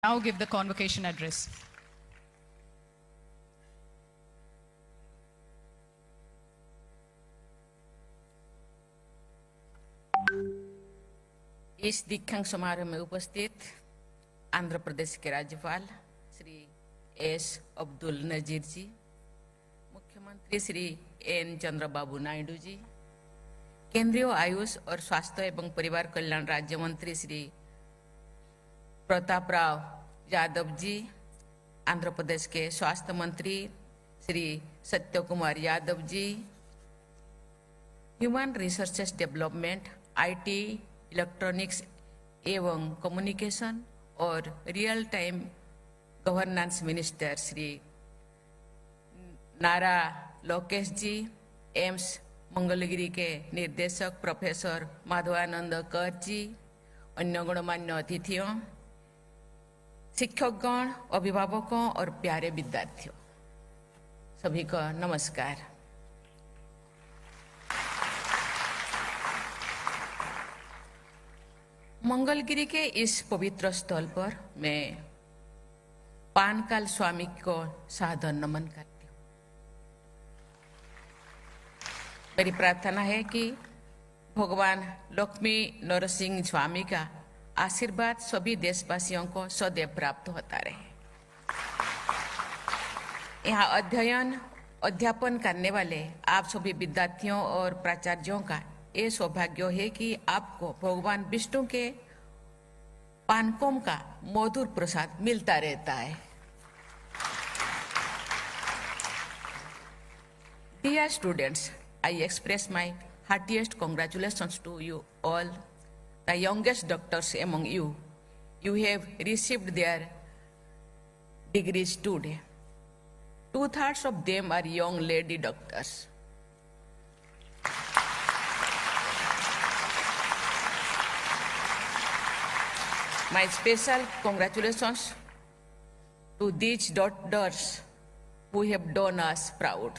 Now give the convocation address. इस दीक्षांत समारोह में उपस्थित आंध्र प्रदेश के राज्यपाल श्री एस अब्दुल नजीर जी, मुख्यमंत्री श्री एन चंद्रबाबू नायडू जी, केंद्रीय आयुष और स्वास्थ्य एवं परिवार कल्याण राज्य मंत्री श्री प्रतापराव यादव जी, आंध्र प्रदेश के स्वास्थ्य मंत्री Shri Satya Kumar Yadav ji, human resources development, IT, electronics एवं कम्युनिकेशन और real time governance minister Shri Nara Lokesh जी, एम्स मंगलगिरी के निर्देशक प्रोफेसर माधवानंद कर जी, अन्य गणमान्य अतिथियों, शिक्षकगण, अभिभावकों और प्यारे विद्यार्थियों, सभी को नमस्कार। मंगलगिरी के इस पवित्र स्थल पर मैं पानकाल स्वामी को सादर नमन करती हूँ। मेरी प्रार्थना है कि भगवान लक्ष्मी नरसिंह स्वामी का आशीर्वाद सभी देशवासियों को सदैव प्राप्त होता रहे। यहाँ अध्यापन करने वाले आप सभी विद्यार्थियों और प्राचार्यों का ये सौभाग्य है कि आपको भगवान विष्णु के पानकोम का मधुर प्रसाद मिलता रहता है। Dear students, I express my heartiest congratulations to you all, the youngest doctors among you. You have received their degrees today. 2/3 of them are young lady doctors. My special congratulations to these doctors who have done us proud.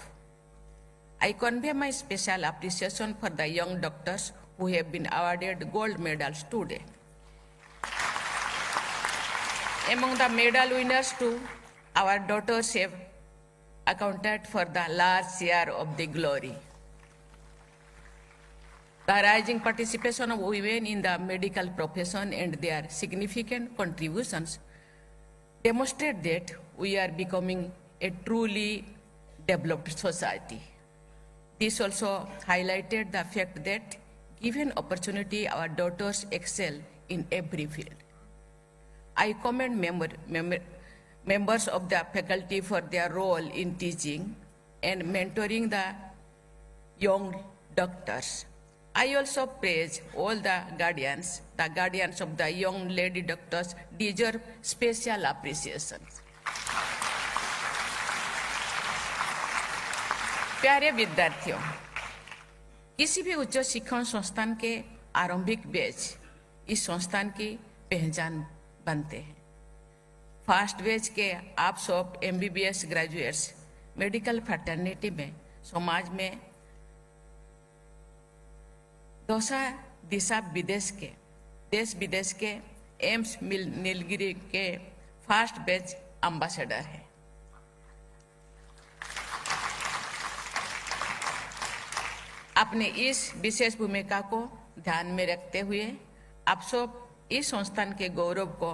I convey my special appreciation for the young doctors who have been awarded gold medals today. Among the medal winners too, our daughters have accounted for the large share of the glory. The rising participation of women in the medical profession and their significant contributions demonstrate that we are becoming a truly developed society. This also highlighted the fact that, given opportunity, our daughters excel in every field. I commend members of the faculty for their role in teaching and mentoring the young doctors. I also praise all the guardians of the young lady doctors deserve special appreciation. प्यारे विद्यार्थियों, किसी भी उच्च शिक्षण संस्थान के आरंभिक batch इस संस्थान की पहचान बनते हैं। फर्स्ट बैच के आप सब MBBS ग्रेजुएट्स मेडिकल फ्रेटर्निटी में समाज में देश विदेश के एम्स नीलगिरी के फर्स्ट बैच एम्बेसडर हैं। अपने इस विशेष भूमिका को ध्यान में रखते हुए आप सब इस संस्थान के गौरव को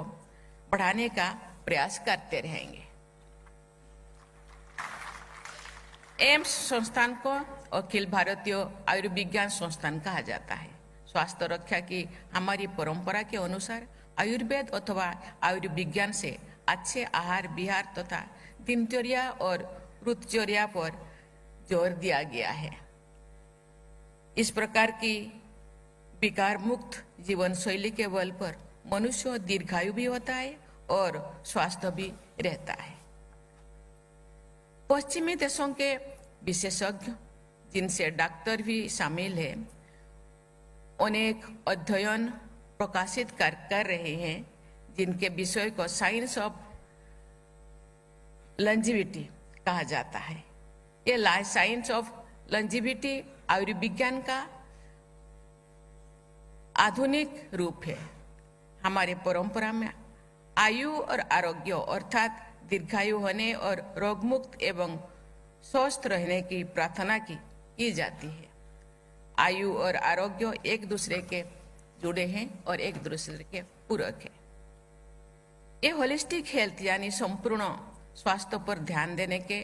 बढ़ाने का प्रयास करते रहेंगे। एम्स संस्थान को अखिल भारतीय आयुर्विज्ञान संस्थान कहा जाता है। स्वास्थ्य रक्षा की हमारी परंपरा के अनुसार आयुर्वेद अथवा आयुर्विज्ञान से अच्छे आहार विहार तथा दिनचर्या और ऋतुचर्या पर जोर दिया गया है। इस प्रकार की विकार मुक्त जीवन शैली के बल पर मनुष्य दीर्घायु भी होता है और स्वस्थ भी रहता है। पश्चिमी देशों के विशेषज्ञ, जिनसे डॉक्टर भी शामिल हैं, अनेक अध्ययन प्रकाशित कर रहे हैं जिनके विषय को साइंस ऑफ लॉन्जेविटी कहा जाता है। ये साइंस ऑफ लॉन्जेविटी आयुर्विज्ञान का आधुनिक रूप है। हमारे परंपरा में आयु और आरोग्य अर्थात दीर्घायु होने और रोगमुक्त एवं स्वस्थ रहने की प्रार्थना की जाती है। आयु और आरोग्य एक दूसरे के जुड़े हैं और एक दूसरे के पूरक है। ये होलिस्टिक हेल्थ यानी संपूर्ण स्वास्थ्य पर ध्यान देने के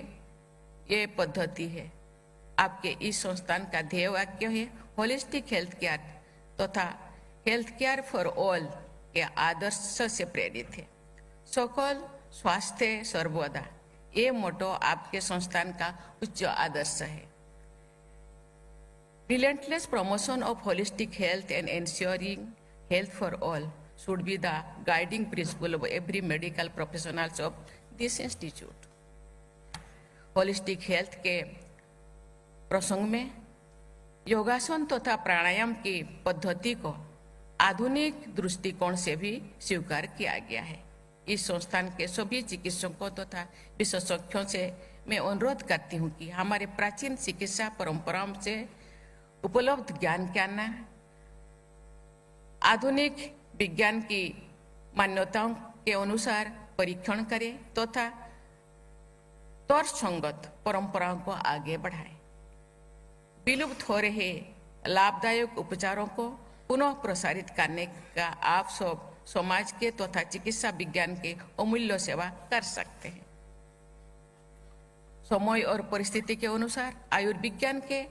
ये पद्धति है। आपके इस संस्थान का ध्येय वाक्य है होलिस्टिक हेल्थ केयर तथा हेल्थ केयर फॉर ऑल के आदर्श से प्रेरित है। सकल स्वास्थ्य सर्वदा, ये मोटो आपके संस्थान का उच्च आदर्श है। Relentless promotion of holistic health and ensuring health for all should be the guiding principle of every medical professionals of this institute. Holistic health के प्रसंग में योगासन तथा प्राणायाम की पद्धति को आधुनिक दृष्टिकोण से भी स्वीकार किया गया है। इस संस्थान के सभी चिकित्सकों तथा विशेषज्ञों से मैं अनुरोध करती हूँ कि हमारे प्राचीन चिकित्सा परंपराओं से उपलब्ध ज्ञान के आधुनिक विज्ञान की मान्यताओं के अनुसार परीक्षण करें तथा तर्कसंगत परंपराओं को आगे बढ़ाएं। विलुप्त हो रहे लाभदायक उपचारों को पुनः प्रसारित करने का आप सब समाज के तथा चिकित्सा विज्ञान के अमूल्य सेवा कर सकते हैं। समय और परिस्थिति के अनुसार आयुर्विज्ञान के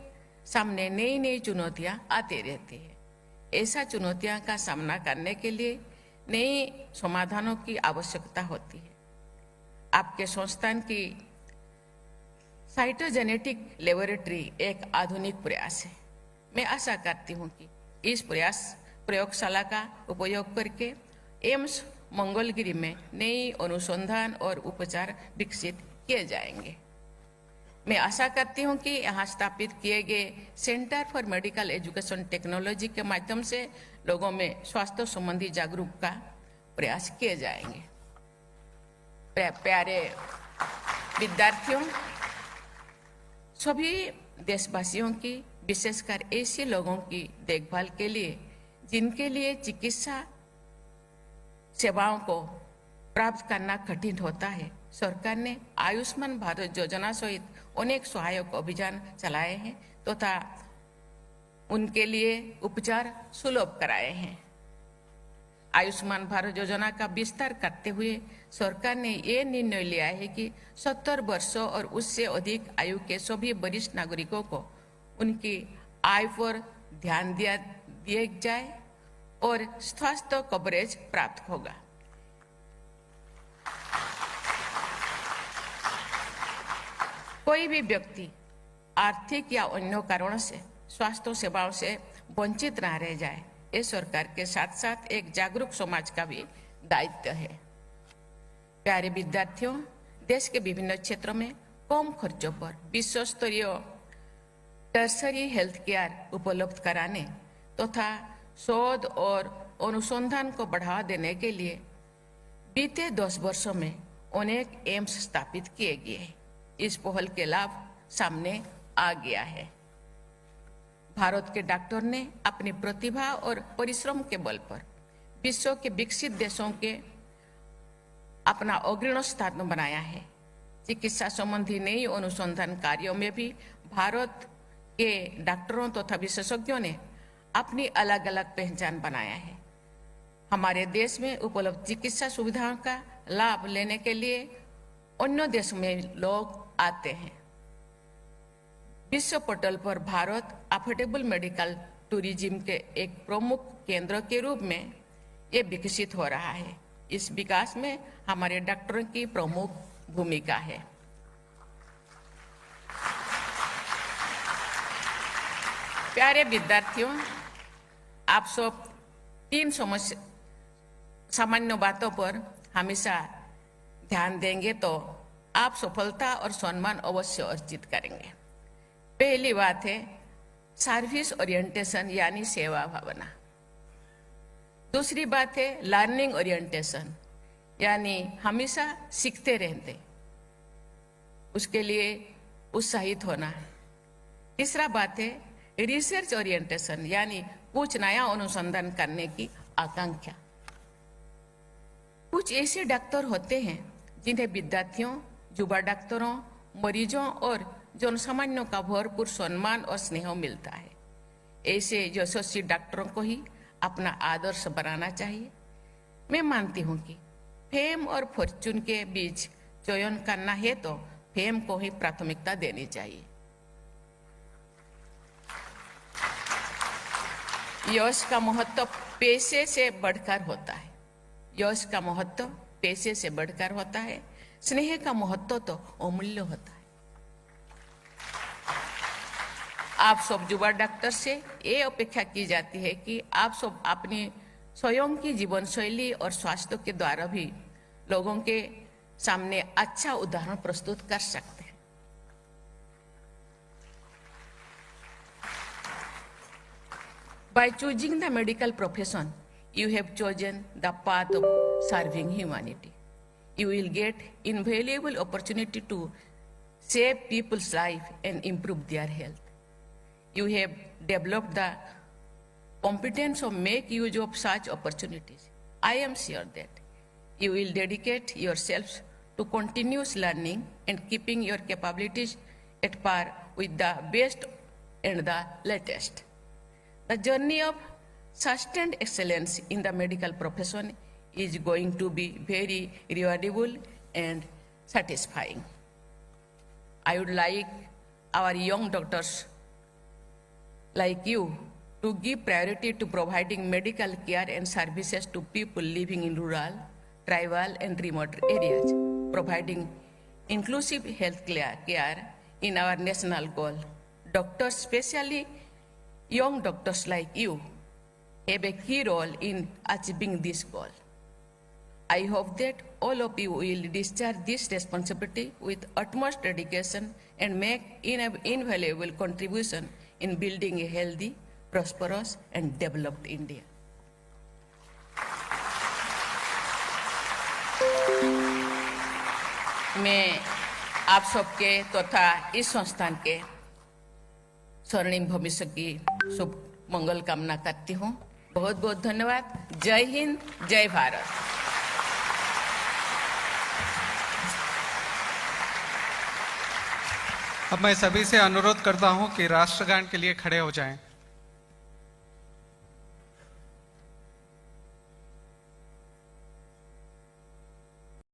सामने नई नई चुनौतियां आती रहती है। ऐसा चुनौतियां का सामना करने के लिए नए समाधानों की आवश्यकता होती है। आपके संस्थान की साइटोजेनेटिक लेबोरेटरी एक आधुनिक प्रयास है। मैं आशा करती हूं कि इस प्रयोगशाला का उपयोग करके एम्स मंगलगिरी में नई अनुसंधान और उपचार विकसित किए जाएंगे। मैं आशा करती हूं कि यहाँ स्थापित किए गए centre for medical education technology के माध्यम से लोगों में स्वास्थ्य संबंधी जागरूकता प्रयास किए जाएंगे। प्यारे विद्यार्थियों, सभी देशवासियों की, विशेषकर ऐसे लोगों की देखभाल के लिए जिनके लिए चिकित्सा सेवाओं को प्राप्त करना कठिन होता है, सरकार ने आयुष्मान भारत योजना सहित अनेक सहायक अभियान चलाए हैं तथा उनके लिए उपचार सुलभ कराए हैं। आयुष्मान भारत योजना का विस्तार करते हुए सरकार ने ये निर्णय लिया है कि 70 वर्षों और उससे अधिक आयु के सभी वरिष्ठ नागरिकों को उनकी आय पर ध्यान दिया जाए और स्वास्थ्य कवरेज प्राप्त होगा। कोई भी व्यक्ति आर्थिक या अन्य कारणों से स्वास्थ्य सेवाओं से वंचित न रह जाए, ये सरकार के साथ साथ एक जागरूक समाज का भी दायित्व है। प्यारे विद्यार्थियों, देश के विभिन्न क्षेत्रों में कम खर्चों पर विश्व स्तरीय टर्सरी हेल्थ केयर उपलब्ध कराने तथा शोध और अनुसंधान को बढ़ावा देने के लिए बीते 10 वर्षों में अनेक एम्स स्थापित किए गए हैं। इस पहल के लाभ सामने आ गया है। भारत के डॉक्टर ने अपनी प्रतिभा और परिश्रम के बल पर विश्व के विकसित देशों के अपना अग्रणी स्थान बनाया है। चिकित्सा संबंधी नई अनुसंधान कार्यों में भी भारत के डॉक्टरों तथा विशेषज्ञों ने अपनी अलग अलग पहचान बनाया है। हमारे देश में उपलब्ध चिकित्सा सुविधाओं का लाभ लेने के लिए अन्य देशों में लोग आते हैं। विश्व पटल पर भारत अफोर्डेबल मेडिकल टूरिज्म के एक प्रमुख केंद्र के रूप में ये विकसित हो रहा है। इस विकास में हमारे डॉक्टरों की प्रमुख भूमिका है। प्यारे विद्यार्थियों, आप सब 3 सामान्य बातों पर हमेशा ध्यान देंगे तो आप सफलता और सम्मान अवश्य अर्जित करेंगे। पहली बात है सर्विस ओरिएंटेशन यानी सेवा भावना। दूसरी बात है लर्निंग ओरिएंटेशन यानी हमेशा सीखते रहते, उसके लिए उत्साहित होना। तीसरा बात है रिसर्च ओरिएंटेशन यानी कुछ नया अनुसंधान करने की आकांक्षा। कुछ ऐसे डॉक्टर होते हैं जिन्हें विद्यार्थियों, युवा डॉक्टरों, मरीजों और जनसामान्यों का भरपूर सम्मान और स्नेह मिलता है। ऐसे यशस्वी डॉक्टरों को ही अपना आदर्श बनाना चाहिए। मैं मानती हूँ कि फेम और फॉर्चून के बीच चयन करना है तो फेम को ही प्राथमिकता देनी चाहिए। यश का महत्व पैसे से बढ़कर होता है। यश का महत्व पैसे से बढ़कर होता है। स्नेह का महत्व तो अमूल्य होता है। आप सब युवा डॉक्टर से ये अपेक्षा की जाती है कि आप सब अपनी स्वयं की जीवन शैली और स्वास्थ्य के द्वारा भी लोगों के सामने अच्छा उदाहरण प्रस्तुत कर सकते हैं। By choosing the medical profession, you have chosen the path of serving humanity. You will get invaluable opportunity to save people's life and improve their health. You have developed the competence of make use of such opportunities. I am sure that you will dedicate yourselves to continuous learning and keeping your capabilities at par with the best and the latest. The journey of sustained excellence in the medical profession is going to be very rewardable and satisfying. I would like our young doctors like you to give priority to providing medical care and services to people living in rural, tribal, and remote areas, providing inclusive health care in our national goal. Doctors, especially young doctors like you, have a key role in achieving this goal. I hope that all of you will discharge this responsibility with utmost dedication and make invaluable contribution in building a healthy, prosperous, and developed India. मैं आप सबके तथा इस संस्थान के स्वर्णिम भविष्य की शुभ मंगल कामना करती हूँ। बहुत बहुत धन्यवाद। जय हिंद, जय भारत। अब मैं सभी से अनुरोध करता हूं कि राष्ट्रगान के लिए खड़े हो जाएं।